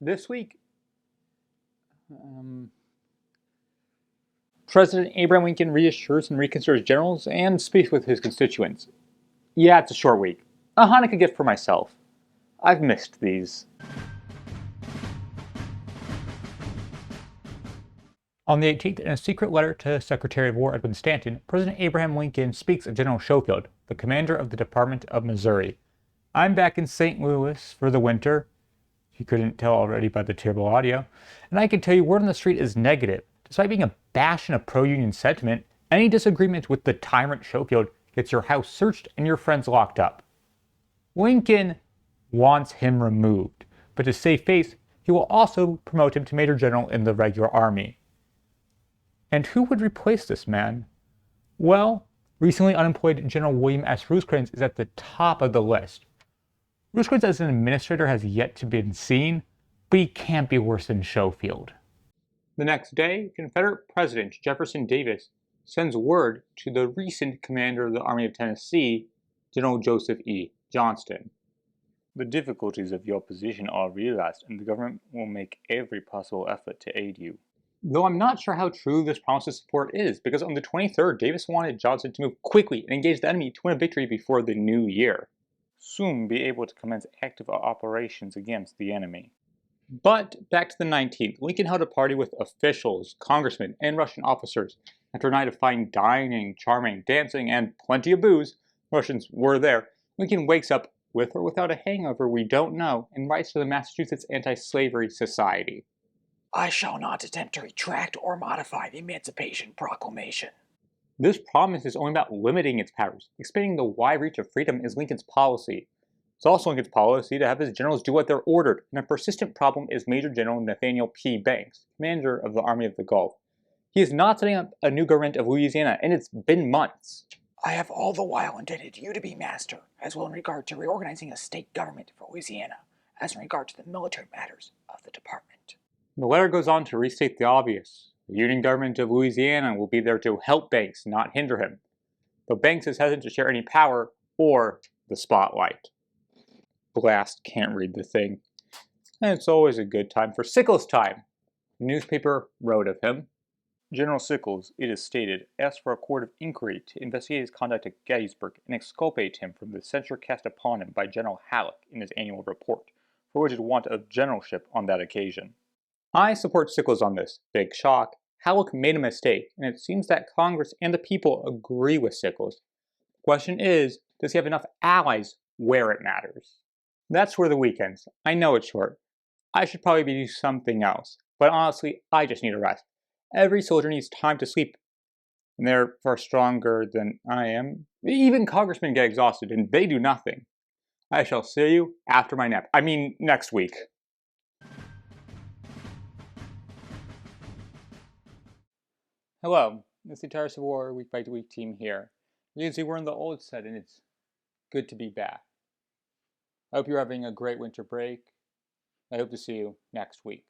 This week, President Abraham Lincoln reassures and reconsiders generals and speaks with his constituents. Yeah, it's a short week. A Hanukkah gift for myself. I've missed these. On the 18th, in a secret letter to Secretary of War Edwin Stanton, President Abraham Lincoln speaks of General Schofield, the commander of the Department of Missouri. I'm back in St. Louis for the winter. If you couldn't tell already by the terrible audio. And I can tell you word on the street is negative. Despite being a bastion of pro-union sentiment, any disagreement with the tyrant Schofield gets your house searched and your friends locked up. Lincoln wants him removed, but to save face, he will also promote him to Major General in the regular army. And who would replace this man? Well, recently unemployed General William S. Rosecrans is at the top of the list. Rosecrans as an administrator has yet to be seen, but he can't be worse than Schofield. The next day, Confederate President Jefferson Davis sends word to the recent commander of the Army of Tennessee, General Joseph E. Johnston. The difficulties of your position are realized, and the government will make every possible effort to aid you. Though I'm not sure how true this promise of support is, because on the 23rd, Davis wanted Johnston to move quickly and engage the enemy to win a victory before the new year. Soon be able to commence active operations against the enemy. But back to the 19th, Lincoln held a party with officials, congressmen, and Russian officers. After a night of fine dining, charming, dancing, and plenty of booze, Russians were there, Lincoln wakes up, with or without a hangover we don't know, and writes to the Massachusetts Anti-Slavery Society. I shall not attempt to retract or modify the Emancipation Proclamation. This promise is only about limiting its powers. Expanding the wide reach of freedom is Lincoln's policy. It's also Lincoln's policy to have his generals do what they're ordered, and a persistent problem is Major General Nathaniel P. Banks, commander of the Army of the Gulf. He is not setting up a new government of Louisiana, and it's been months. I have all the while intended you to be master, as well in regard to reorganizing a state government for Louisiana, as in regard to the military matters of the department. The letter goes on to restate the obvious. The Union government of Louisiana will be there to help Banks, not hinder him. But Banks is hesitant to share any power or the spotlight. Blast can't read the thing. And it's always a good time for Sickles time. The newspaper wrote of him. General Sickles, it is stated, asked for a court of inquiry to investigate his conduct at Gettysburg and exculpate him from the censure cast upon him by General Halleck in his annual report, for which his want of generalship on that occasion. I support Sickles on this. Big shock. Halleck made a mistake, and it seems that Congress and the people agree with Sickles. The question is, does he have enough allies where it matters? That's where the week ends. I know it's short. I should probably be doing something else, but honestly, I just need a rest. Every soldier needs time to sleep, and they're far stronger than I am. Even congressmen get exhausted, and they do nothing. I shall see you after my nap. I mean, next week. Hello, it's the Entire Civil War Week by Week team here. You can see we're in the old set, and it's good to be back. I hope you're having a great winter break. I hope to see you next week.